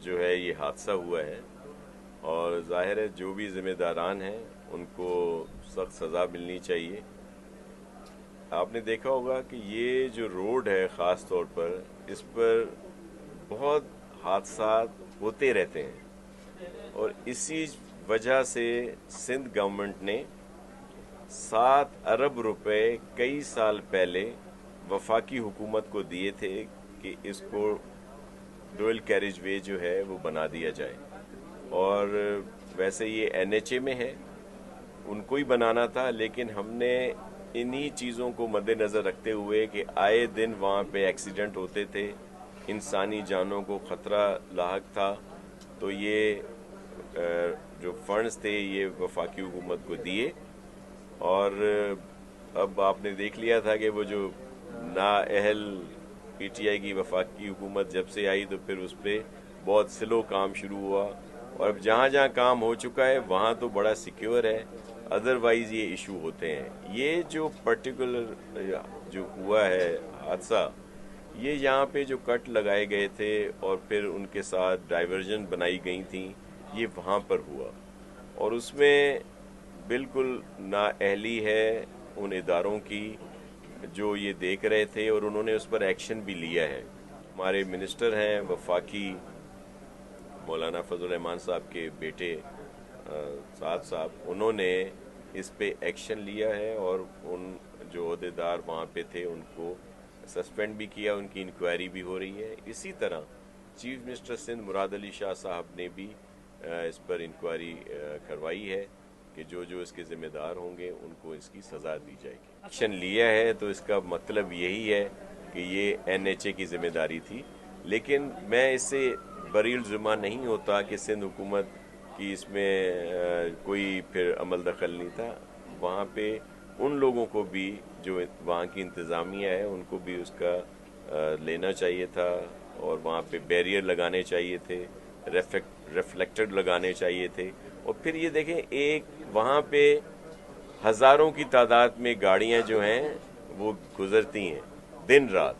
جو ہے یہ حادثہ ہوا ہے، اور ظاہر ہے جو بھی ذمہ داران ہیں ان کو سخت سزا ملنی چاہیے۔ آپ نے دیکھا ہوگا کہ یہ جو روڈ ہے خاص طور پر، اس پر بہت حادثات ہوتے رہتے ہیں، اور اسی وجہ سے سندھ گورنمنٹ نے 7 ارب روپے کئی سال پہلے وفاقی حکومت کو دیے تھے کہ اس کو ڈوئل کیریج وے جو ہے وہ بنا دیا جائے، اور ویسے یہ NHA میں ہے، ان کو ہی بنانا تھا، لیکن ہم نے انہی چیزوں کو مد نظر رکھتے ہوئے کہ آئے دن وہاں پہ ایکسیڈنٹ ہوتے تھے، انسانی جانوں کو خطرہ لاحق تھا، تو یہ جو فنڈز تھے یہ وفاقی حکومت کو دیے، اور اب آپ نے دیکھ لیا تھا کہ وہ جو نااہل PTI کی وفاقی حکومت جب سے آئی تو پھر اس پہ بہت سلو کام شروع ہوا، اور اب جہاں جہاں کام ہو چکا ہے وہاں تو بڑا سیکیور ہے، ادروائز یہ ایشو ہوتے ہیں۔ یہ جو پرٹیکولر جو ہوا ہے حادثہ، یہ یہاں پہ جو کٹ لگائے گئے تھے اور پھر ان کے ساتھ ڈائیورژن بنائی گئی تھیں، یہ وہاں پر ہوا، اور اس میں بالکل نااہلی ہے ان اداروں کی جو یہ دیکھ رہے تھے، اور انہوں نے اس پر ایکشن بھی لیا ہے۔ ہمارے منسٹر ہیں وفاقی، مولانا فضل الرحمان صاحب کے بیٹے سعد صاحب، انہوں نے اس پہ ایکشن لیا ہے، اور ان جو عہدیدار وہاں پہ تھے ان کو سسپینڈ بھی کیا، ان کی انکوائری بھی ہو رہی ہے۔ اسی طرح چیف منسٹر سندھ مراد علی شاہ صاحب نے بھی اس پر انکوائری کروائی ہے کہ جو جو اس کے ذمہ دار ہوں گے ان کو اس کی سزا دی جائے گی۔ ایکشن لیا ہے تو اس کا مطلب یہی ہے کہ یہ NHA کی ذمہ داری تھی، لیکن میں اس سے بری الذمہ نہیں ہوتا کہ سندھ حکومت کی اس میں کوئی پھر عمل دخل نہیں تھا۔ وہاں پہ ان لوگوں کو بھی جو وہاں کی انتظامیہ ہے ان کو بھی اس کا لینا چاہیے تھا، اور وہاں پہ بیریئر لگانے چاہیے تھے، ریفلیکٹر لگانے چاہیے تھے، اور پھر یہ دیکھیں ایک وہاں پہ ہزاروں کی تعداد میں گاڑیاں جو ہیں وہ گزرتی ہیں دن رات،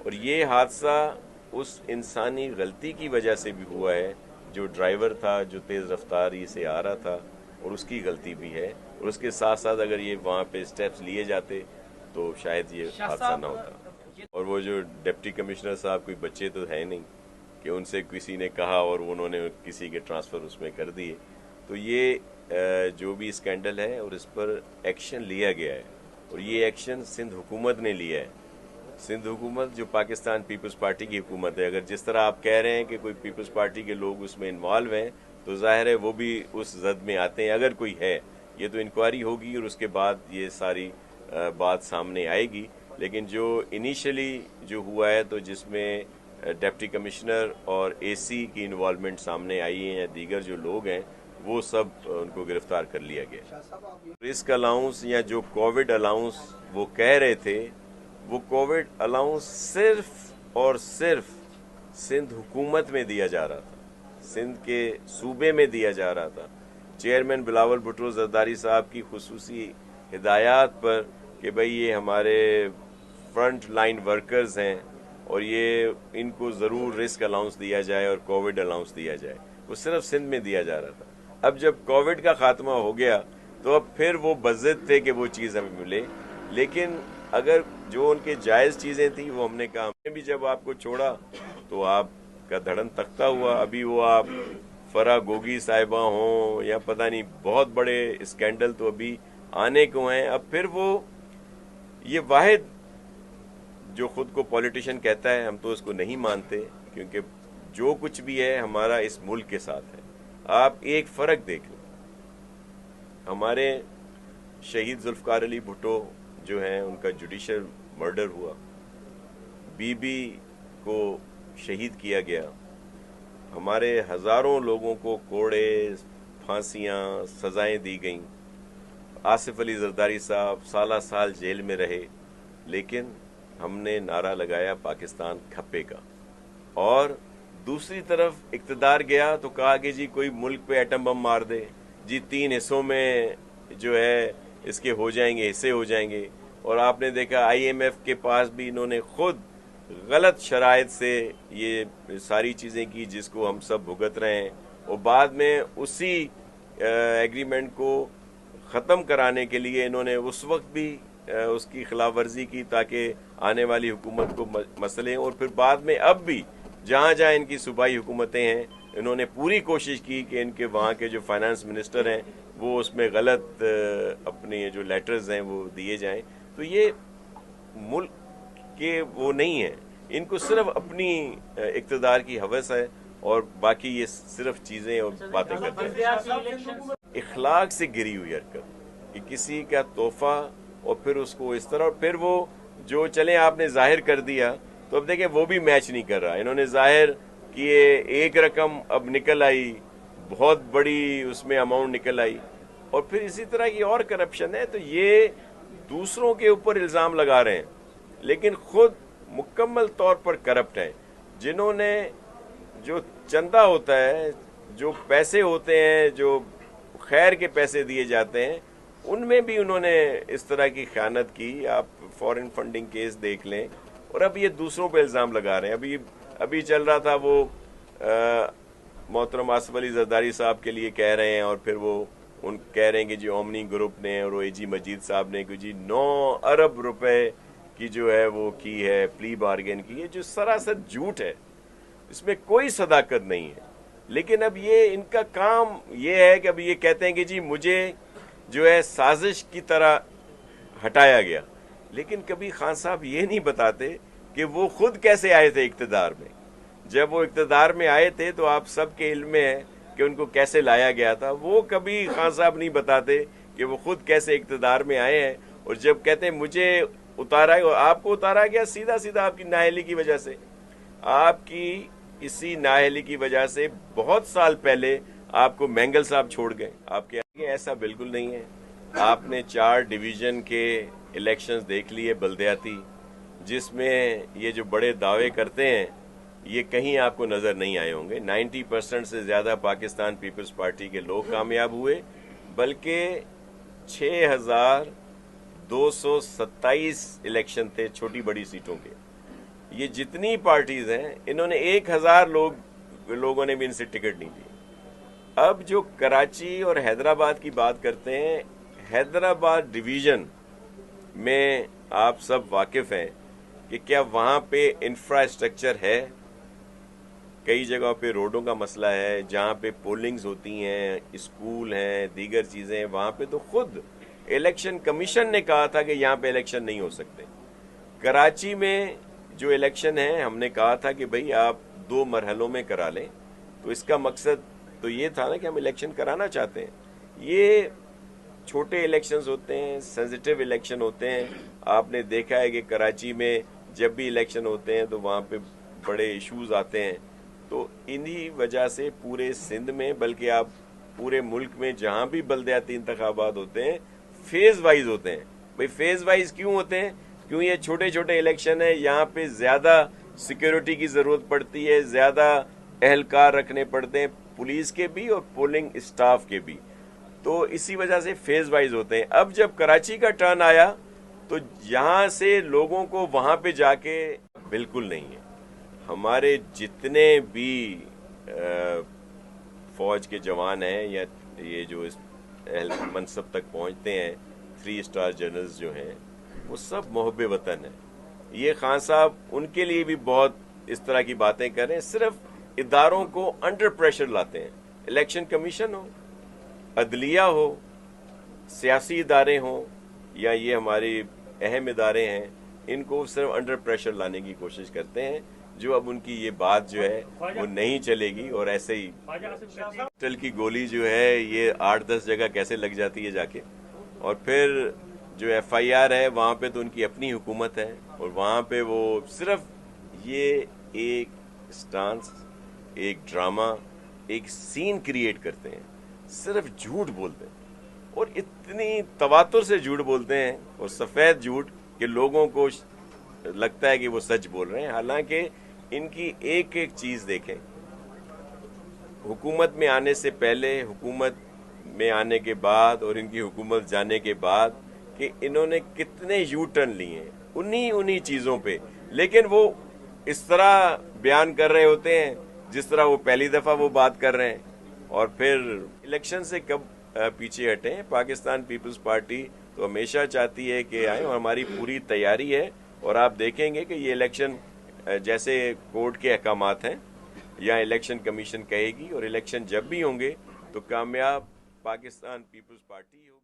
اور یہ حادثہ اس انسانی غلطی کی وجہ سے بھی ہوا ہے، جو ڈرائیور تھا جو تیز رفتاری سے آ رہا تھا، اور اس کی غلطی بھی ہے، اور اس کے ساتھ ساتھ اگر یہ وہاں پہ سٹیپس لیے جاتے تو شاید یہ حادثہ نہ ہوتا۔ اور وہ جو ڈپٹی کمشنر صاحب کوئی بچے تو ہے نہیں کہ ان سے کسی نے کہا اور انہوں نے کسی کے ٹرانسفر اس میں کر دیے، تو یہ جو بھی اسکینڈل ہے اور اس پر ایکشن لیا گیا ہے، اور یہ ایکشن سندھ حکومت نے لیا ہے۔ سندھ حکومت جو پاکستان پیپلز پارٹی کی حکومت ہے، اگر جس طرح آپ کہہ رہے ہیں کہ کوئی پیپلز پارٹی کے لوگ اس میں انوالو ہیں تو ظاہر ہے وہ بھی اس زد میں آتے ہیں، اگر کوئی ہے۔ یہ تو انکوائری ہوگی اور اس کے بعد یہ ساری بات سامنے آئے گی، لیکن جو انیشلی جو ہوا ہے تو جس میں ڈپٹی کمشنر اور AC کی انوالومنٹ سامنے آئی ہے یا دیگر جو لوگ ہیں، وہ سب ان کو گرفتار کر لیا گیا۔ رسک الاؤنس یا جو کووڈ الاؤنس وہ کہہ رہے تھے، وہ کووڈ الاؤنس صرف اور صرف سندھ حکومت میں دیا جا رہا تھا، سندھ کے صوبے میں دیا جا رہا تھا۔ چیئرمین بلاول بھٹو زرداری صاحب کی خصوصی ہدایات پر کہ بھئی یہ ہمارے فرنٹ لائن ورکرز ہیں اور یہ ان کو ضرور رسک الاؤنس دیا جائے اور کووڈ الاؤنس دیا جائے، وہ صرف سندھ میں دیا جا رہا تھا۔ اب جب کووڈ کا خاتمہ ہو گیا تو اب پھر وہ بضد تھے کہ وہ چیز ہمیں ملے، لیکن اگر جو ان کے جائز چیزیں تھیں وہ ہم نے کہا، ہم نے بھی جب آپ کو چھوڑا تو آپ کا دھڑن تختہ ہوا۔ ابھی وہ آپ فرا گوگی صاحبہ ہوں یا پتہ نہیں بہت بڑے اسکینڈل تو ابھی آنے کو ہیں۔ اب پھر وہ یہ واحد جو خود کو پولیٹیشین کہتا ہے، ہم تو اس کو نہیں مانتے، کیونکہ جو کچھ بھی ہے ہمارا اس ملک کے ساتھ ہے۔ آپ ایک فرق دیکھ لیں، ہمارے شہید ذوالفقار علی بھٹو جو ہیں ان کا جوڈیشل مرڈر ہوا، بی کو شہید کیا گیا، ہمارے ہزاروں لوگوں کو کوڑے، پھانسیاں، سزائیں دی گئیں، آصف علی زرداری صاحب سالہ سال جیل میں رہے، لیکن ہم نے نعرہ لگایا پاکستان کھپے کا، اور دوسری طرف اقتدار گیا تو کہا کہ جی کوئی ملک پہ ایٹم بم مار دے، جی 3 حصوں میں جو ہے اس کے ہو جائیں گے، حصے ہو جائیں گے، اور آپ نے دیکھا IMF کے پاس بھی انہوں نے خود गलत शराइत से ये सारी चीज़ें की जिसको हम सब भुगत रहे हैं, और बाद में उसी एग्रीमेंट को ख़त्म कराने के लिए इन्होंने उस वक्त भी उसकी खिलाफ वर्जी की ताकि आने वाली हुकूमत को मसले, और फिर बाद में अब भी जहाँ जहाँ इनकी सूबाई हुकूमतें हैं इन्होंने पूरी कोशिश की कि इनके वहाँ के जो फाइनेंस मिनिस्टर हैं वो उसमें गलत अपने जो लेटर्स हैं वो दिए जाएं। तो ये मुल्क के वो नहीं है, इनको सिर्फ अपनी इक़्तिदार की हवस है और बाकी ये सिर्फ चीज़ें और बातें करते हैं। इखलाक से गिरी हुई हरकत कि किसी का तोहफा और फिर उसको इस तरह, और फिर वो जो चले आपने जाहिर कर दिया तो अब देखें वो भी मैच नहीं कर रहा। इन्होंने जाहिर किए, एक रकम अब निकल आई, बहुत बड़ी उसमें अमाउंट निकल आई, और फिर इसी तरह की और करप्शन है। तो ये दूसरों के ऊपर इल्ज़ाम लगा रहे हैं लेकिन खुद मुकम्मल तौर पर करप्ट हैं। जिन्होंने जो चंदा होता है, जो पैसे होते हैं, जो खैर के पैसे दिए जाते हैं, उनमें भी उन्होंने इस तरह की ख़यानत की। आप फॉरेन फंडिंग केस देख लें, और अब ये दूसरों पे इल्ज़ाम लगा रहे हैं। अभी चल रहा था वो मोहतरम आसिफ अली जरदारी साहब के लिए कह रहे हैं, और फिर वो कह रहे हैं कि जी ओमनी ग्रुप ने और एजी मजीद साहब ने कि जी 9 अरब रुपए की जो है वो की है प्ली बार्गेन की है, जो सरासर झूठ है, इसमें कोई सदाकत नहीं है। लेकिन अब ये इनका काम ये है कि अब ये कहते हैं कि जी मुझे जो है साजिश की तरह हटाया गया, लेकिन कभी खान साहब ये नहीं बताते कि वो खुद कैसे आए थे इक़्तिदार में। जब वो इक़्तिदार में आए थे तो आप सबके इल्म में है कि उनको कैसे लाया गया था। वो कभी खान साहब नहीं बताते कि वो खुद कैसे इक़्तिदार में आए हैं, और जब कहते हैं मुझे उतारा, और आपको उतारा गया सीधा सीधा आपकी नाअहली की वजह से। आपकी इसी नाअहली की वजह से बहुत साल पहले आपको मैंगल साहब छोड़ गए। आपके आगे ऐसा बिल्कुल नहीं है। आपने 4 डिवीज़न के इलेक्शंस देख लिए बल्दियाती, जिसमें ये जो बड़े दावे करते हैं ये कहीं आपको नज़र नहीं आए होंगे। 90% से ज़्यादा पाकिस्तान पीपल्स पार्टी के लोग कामयाब हुए, बल्कि 6,227 इलेक्शन थे छोटी बड़ी सीटों के। ये जितनी पार्टीज हैं इन्होंने 1,000 लोगों ने भी इनसे टिकट नहीं दी। अब जो कराची और हैदराबाद की बात करते हैं, हैदराबाद डिवीज़न में आप सब वाकिफ़ हैं कि क्या वहाँ पे इंफ्रास्ट्रक्चर है। कई जगहों पे रोडों का मसला है, जहाँ पे पोलिंग्स होती हैं, स्कूल हैं, दीगर चीज़ें, वहाँ पे तो खुद इलेक्शन कमीशन ने कहा था कि यहाँ पे इलेक्शन नहीं हो सकते। कराची में जो इलेक्शन है हमने कहा था कि भाई आप 2 मरहलों में करा लें, तो इसका मकसद तो ये था ना कि हम इलेक्शन कराना चाहते हैं। ये छोटे इलेक्शंस होते हैं, सेंसिटिव इलेक्शन होते हैं। आपने देखा है कि कराची में जब भी इलेक्शन होते हैं तो वहाँ पे बड़े इश्यूज आते हैं। तो इन्हीं वजह से पूरे सिंध में, बल्कि आप पूरे मुल्क में जहाँ भी बल्दियाती इंतखाबात होते हैं फेज वाइज होते हैं। भाई फेज वाइज क्यों होते हैं? क्यों ये छोटे छोटे इलेक्शन है, यहाँ पे ज्यादा सिक्योरिटी की जरूरत पड़ती है, ज्यादा एहलकार रखने पड़ते हैं, पुलिस के भी और पोलिंग स्टाफ के भी। तो इसी वजह से फेज वाइज होते हैं। अब जब कराची का टर्न आया तो यहाँ से लोगों को वहाँ पे जाके बिल्कुल नहीं है। हमारे जितने भी फौज के जवान हैं या ये जो इस मनसब तक पहुँचते हैं, 3 स्टार जनरल्स जो हैं, वो सब मुहब्बे वतन है। ये खान साहब उनके लिए भी बहुत इस तरह की बातें कर रहे हैं, सिर्फ इदारों को अंडर प्रेशर लाते हैं। इलेक्शन कमीशन हो, अदलिया हो, सियासी इदारे हों, या ये हमारे अहम इदारे हैं, इनको सिर्फ अंडर प्रेशर लाने की कोशिश करते हैं। जो अब उनकी ये बात जो है वो नहीं चलेगी, और ऐसे ही पिस्टल की गोली जो है ये 8-10 जगह कैसे लग जाती है जाके। और फिर जो FIR है वहाँ पे तो उनकी अपनी हुकूमत है, और वहाँ पे वो सिर्फ ये एक स्टांस, एक ड्रामा, एक सीन क्रिएट करते हैं, सिर्फ झूठ बोलते हैं, और इतनी तवातुर से झूठ बोलते हैं, और सफ़ेद झूठ कि लोगों को लगता है कि वो सच बोल रहे हैं। हालांकि इनकी एक एक चीज़ देखें, हुकूमत में आने से पहले, हुकूमत में आने के बाद, और इनकी हुकूमत जाने के बाद, कि इन्होंने कितने यू टर्न लिए हैं उन्हीं चीज़ों पे। लेकिन वो इस तरह बयान कर रहे होते हैं जिस तरह वो पहली दफा वो बात कर रहे हैं, और फिर इलेक्शन से कब पीछे हटें। पाकिस्तान पीपल्स पार्टी तो हमेशा चाहती है कि आए, और हमारी पूरी तैयारी है। और आप देखेंगे कि ये इलेक्शन जैसे कोर्ट के अहकामात हैं या इलेक्शन कमीशन कहेगी, और इलेक्शन जब भी होंगे तो कामयाब पाकिस्तान पीपल्स पार्टी हो।